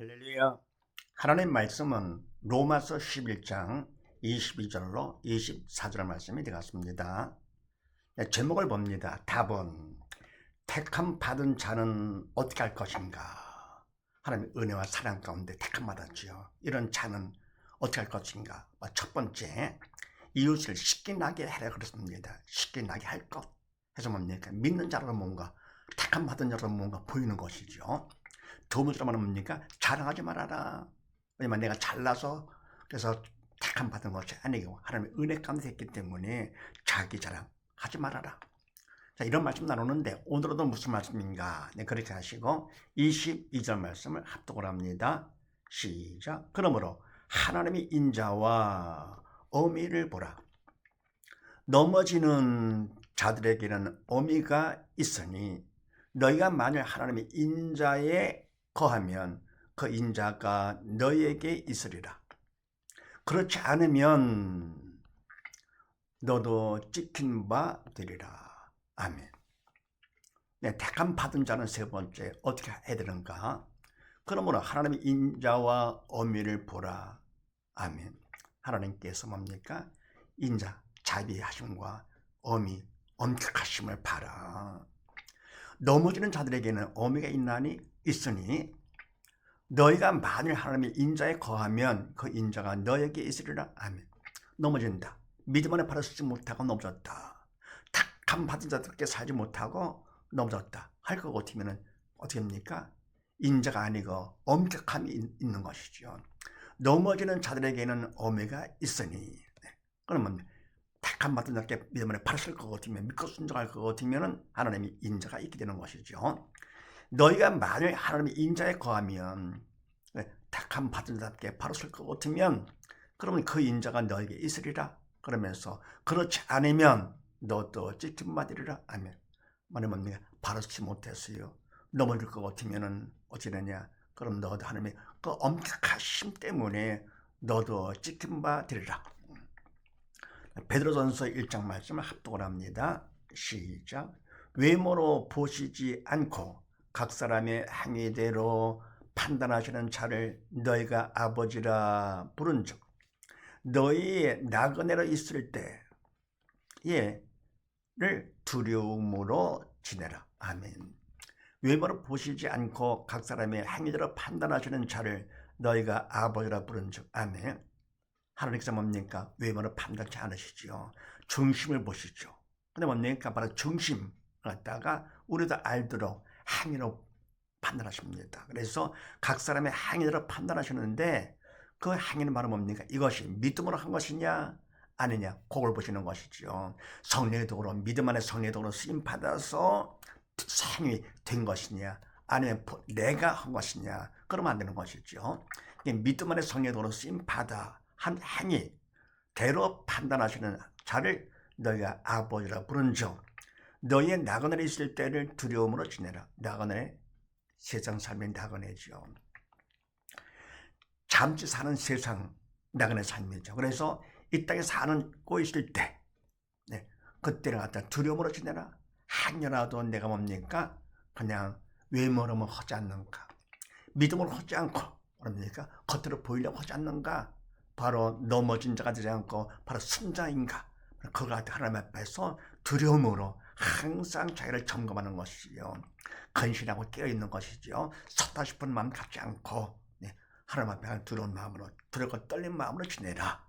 할렐루야. 하나님 말씀은 로마서 11장 22절로 24절 말씀이 되겠습니다. 제목을 봅니다. 답은 택함 받은 자는 어떻게 할 것인가? 하나님의 은혜와 사랑 가운데 택함 받았지요. 이런 자는 어떻게 할 것인가? 첫 번째, 이웃을 쉽게 나게 하라 그랬습니다. 쉽게 나게 할 것. 해서 뭡니까? 믿는 자로 뭔가 택함 받은 자로 뭔가 보이는 것이죠. 두 번째로 말하면 뭡니까? 자랑하지 말아라. 왜냐면 내가 잘나서 그래서 택함 받은 것이 아니고 하나님의 은혜 가운데 있기 때문에 자기 자랑하지 말아라. 자, 이런 말씀 나누는데 오늘도 무슨 말씀인가? 네, 그렇게 하시고 22절 말씀을 합독을 합니다. 시작. 그러므로 하나님의 인자와 어미를 보라. 넘어지는 자들에게는 어미가 있으니 너희가 만일 하나님의 인자에 거하면 그 인자가 너희에게 있으리라. 그렇지 않으면 너도 찍힌 바 되리라. 아멘. 네, 택함 받은 자는 세 번째 어떻게 해야 되는가? 그러므로 하나님의 인자와 어미를 보라. 아멘. 하나님께서 뭡니까? 인자, 자비하심과 어미, 엄격하심을 봐라. 넘어지는 자들에게는 어미가 있으니 너희가 만일 하나님의 인자에 거하면 그 인자가 너에게 있으리라. 아멘. 넘어진다. 믿음 안에 바로 서지 못하고 넘어졌다. 택함 받은 자들께 살지 못하고 넘어졌다. 할 것 같으면 어떻게 합니까? 인자가 아니고 엄격함이 있는 것이죠. 넘어지는 자들에게는 어미가 있으니 그러면 택함 받은 자께 믿음 안에 바로 설 것 같으면 믿고 순종할 것 같으면 하나님의 인자가 있게 되는 것이죠. 너희가 만일 하나님의 인자에 거하면 택함 받은 자께 바로 설 것 같으면 그러면 그 인자가 너에게 있으리라. 그러면서 그렇지 않으면 너도 찍힌 바 되리라. 아멘. 말하면 내가 바로 서지 못했어요. 넘어질 것 같으면 어찌 되냐. 그럼 너도 하나님의 그 엄격하심 때문에 너도 찍힌 바 되리라. 베드로전서 1장 말씀을 합독을 합니다. 시작. 외모로 보시지 않고 각 사람의 행위대로 판단하시는 자를 너희가 아버지라 부른즉 너희 나그네로 있을 때를 두려움으로 지내라. 아멘. 외모로 보시지 않고 각 사람의 행위대로 판단하시는 자를 너희가 아버지라 부른즉 아멘. 하나님께서 뭡니까? 외모를 판단치 않으시죠. 중심을 보시죠. 근데 뭡니까? 바로 중심 갖다가 우리도 알도록 행위로 판단하십니다. 그래서 각 사람의 행위대로 판단하시는데 그 행위는 바로 뭡니까? 이것이 믿음으로 한 것이냐 아니냐 그걸 보시는 것이죠. 성령의 도구로 믿음 안에 성령의 도구로 쓰임 받아서 행위 된 것이냐 아니면 내가 한 것이냐 그러면 안 되는 것이죠. 믿음 안에 성령의 도구로 쓰임 받아 한 행위대로 판단하시는 자를 너희가 아버지라 부른즉 너희의 나그네에 있을 때를 두려움으로 지내라. 나그네 세상 삶의 나그네죠. 잠시 사는 세상 나그네 삶이죠. 그래서 이 땅에 사고 있을 때 그때를 갖다 두려움으로 지내라. 행여라도 내가 뭡니까? 그냥 외모로만 하지 않는가? 믿음으로 하지 않고 그럽니까? 겉으로 보이려고 하지 않는가? 바로 넘어진 자가 되지 않고 바로 승자인가? 그걸 하나님 앞에서 두려움으로 항상 자기를 점검하는 것이요. 근신하고 깨어있는 것이죠. 섰다 싶은 마음 갖지 않고 하나님 앞에 두려운 마음으로 두렵고 떨린 마음으로 지내라.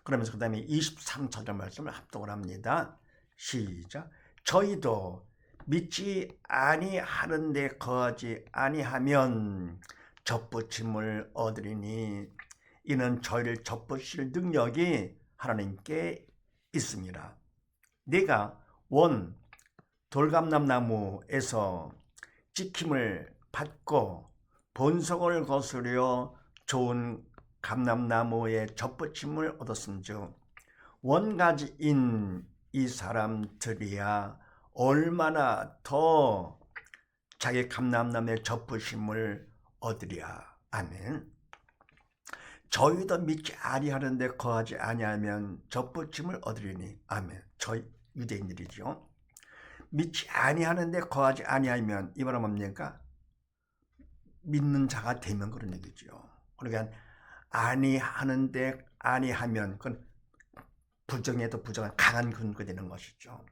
그러면서 그 다음에 23절 말씀을 합독을 합니다. 시작. 저희도 믿지 아니하는데 거하지 아니하면 접붙임을 얻으리니 이는 저희를 접붙일 능력이 하나님께 있습니다. 내가 원 돌감람나무에서 찍힘을 받고 본성을 거스려 좋은 감람나무의 접붙임을 얻었은즉 원가지인 이 사람들이야 얼마나 더 자기 감람나무의 접붙임을 얻으랴. 아멘. 저희도 믿지 아니하는데 거하지 아니하면 접붙임을 얻으리니. 아멘. 저희 유대인들이죠. 믿지 아니하는데 거하지 아니하면 이 말은 뭡니까? 믿는 자가 되면 그런 얘기죠. 그러니까 아니하는데 아니하면 그건 부정에도 부정한 강한 근거가 되는 것이죠.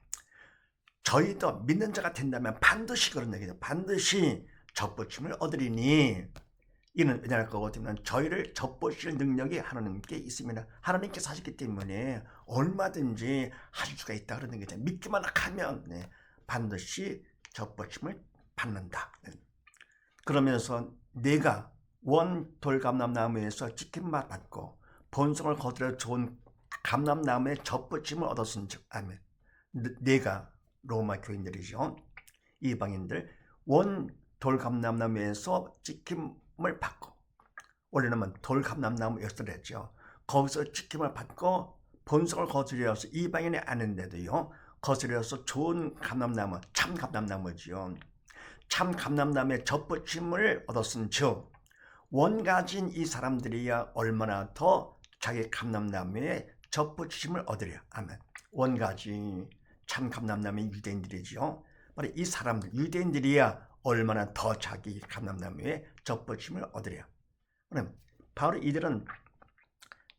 저희도 믿는 자가 된다면 반드시 그런 얘기죠. 반드시 접붙임을 얻으리니 이는 왜냐할 거고 때문에 저희를 접보실 능력이 하나님께 있습니다. 하나님께서 하셨기 때문에 얼마든지 하실 수가 있다 그런 얘기죠. 믿기만 하면 반드시 접보심을 받는다. 그러면서 내가 원 돌감람나무에서 지킴만 받고 본성을 거두려 좋은 감람나무의 접붙임을 얻었은즉 아멘. 내가 로마 교인들이죠. 이방인들 원 돌감람나무에서 지킴을 받고 원래는 돌감람나무였을 했죠. 거기서 지킴을 받고 본성을 거스려서 이방인이 아닌데도요. 거스려서 좋은 감람나무, 참 감람나무지요. 참 감람나무의 접붙임을 얻었은즉 원가진 이 사람들이야 얼마나 더 자기 감람나무의 접붙임을 얻으려. 아멘. 원가지 참 감람나무의 유대인들이죠. 바로 이 사람들 유대인들이야 얼마나 더 자기 감람나무의 접붙임을 얻으려. 그럼 바로 이들은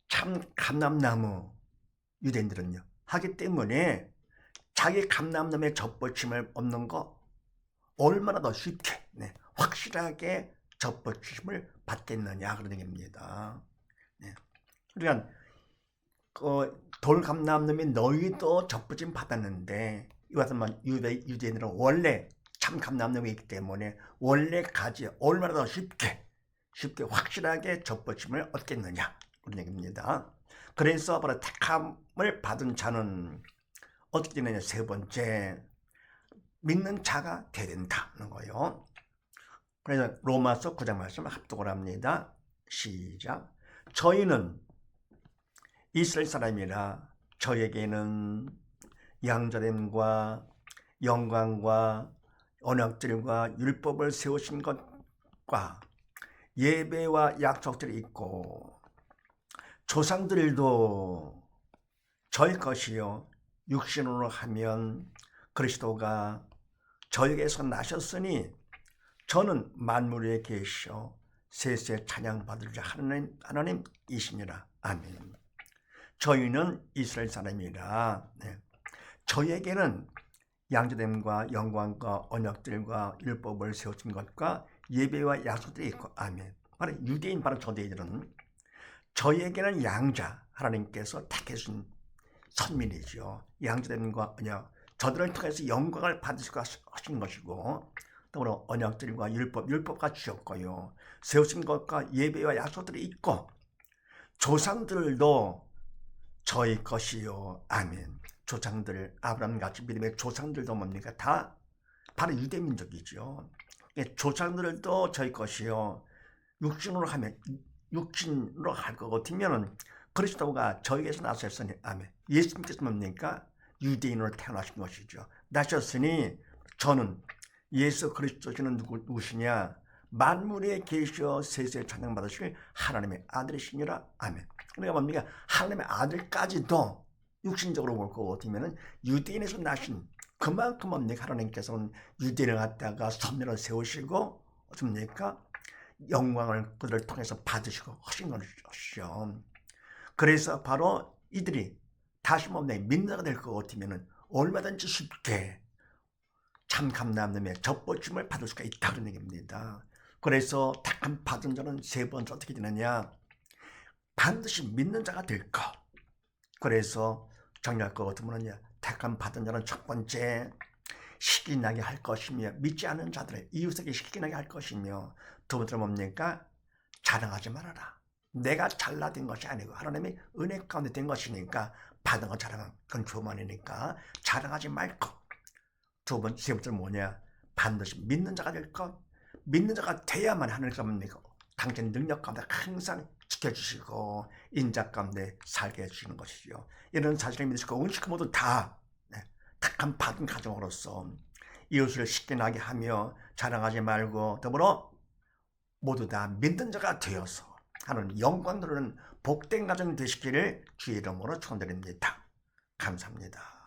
참 감람나무 유대인들은요 하기 때문에 자기 감람나무의 접붙임을 얻는 거 얼마나 더 쉽게 확실하게 접붙임을 받겠느냐 그런 얘기입니다. 그러니까 돌감람나무이 너희도 접붙임 받았는데 이것은 유대인들은 원래 참 감람나무이기 때문에 원래 가지 얼마나 더 쉽게 확실하게 접붙임을 얻겠느냐 그런 얘기입니다. 그래서 바로 택함을 받은 자는 어떻게 되느냐. 세 번째 믿는 자가 되야 된다는 거예요. 그래서 로마서 9장 말씀을 합독을 합니다. 시작. 저희는 이스라엘 사람이라 저에게는 양자됨과 영광과 언약들과 율법을 세우신 것과 예배와 약속들이 있고 조상들도 저희 것이요 육신으로 하면 그리스도가 저에게서 나셨으니 저는 만물에 계시어 세세 찬양받을 자 하나님이시니라. 아멘. 저희는 이스라엘 사람이라 저에게는 양자됨과 영광과 언약들과 율법을 세우신 것과 예배와 약속들이 있고 아멘. 바로 유대인 바로 저대인들은 저에게는 양자 하나님께서 택해준 선민이죠. 양자됨과 언약 저들을 통해서 영광을 받으시고 하신 것이고 또 언약들과 율법과 주셨고요. 세우신 것과 예배와 약속들이 있고 조상들도 저희 것이요. 아멘. 조상들 아브라함같이 믿음의 조상들도 뭡니까? 다 바로 유대민족이죠. 조상들도 저희 것이요. 육신으로 할 것 같으면 그리스도가 저에게서 나셨으니 아멘. 예수님께서 뭡니까? 유대인으로 태어나신 것이죠. 나셨으니 저는 예수 그리스도는 누구시냐? 만물에 계시어 세세 찬양받으실 하나님의 아들이시니라. 아멘. 그러니까 뭡니까? 하나님의 아들까지도 육신적으로 볼 것 같으면 유대인에서 나신 그만큼 뭡니까? 하나님께서는 유대인을 갖다가 선녀로 세우시고 어떻습니까? 영광을 그들을 통해서 받으시고 하신 것이죠. 그래서 바로 이들이 다시 믿는 자가 될 것 같으면 얼마든지 쉽게 참 감람나무의 접붙임을 받을 수가 있다는 얘기입니다. 그래서 택함 받은 자는 세 번째 어떻게 되느냐? 반드시 믿는 자가 될 것. 그래서 정리할 것 같으면 택함 받은 자는 첫 번째 시기 나게 할 것이며 믿지 않는 자들의 이웃에게 시기 나게 할 것이며 두 번째로 뭡니까? 자랑하지 말아라. 내가 잘나된 것이 아니고 하나님의 은혜 가운데 된 것이니까 받은 거 자랑한 그건 교만이니까 자랑하지 말고 세 번째는 뭐냐? 반드시 믿는 자가 될 것. 믿는 자가 돼야만 하나님께서 뭡니까? 당신 능력 가운데 항상 지켜주시고 인자 가운데 살게 해주시는 것이죠. 이런 사실을 믿으시고 음식 모두 다 택함 받은 가정으로서 이웃을 쉽게 나게 하며 자랑하지 말고 더불어 모두 다 믿는 자가 되어서 하나님 영광 누리는 복된 가정 되시기를 주의 이름으로 축원드립니다. 감사합니다.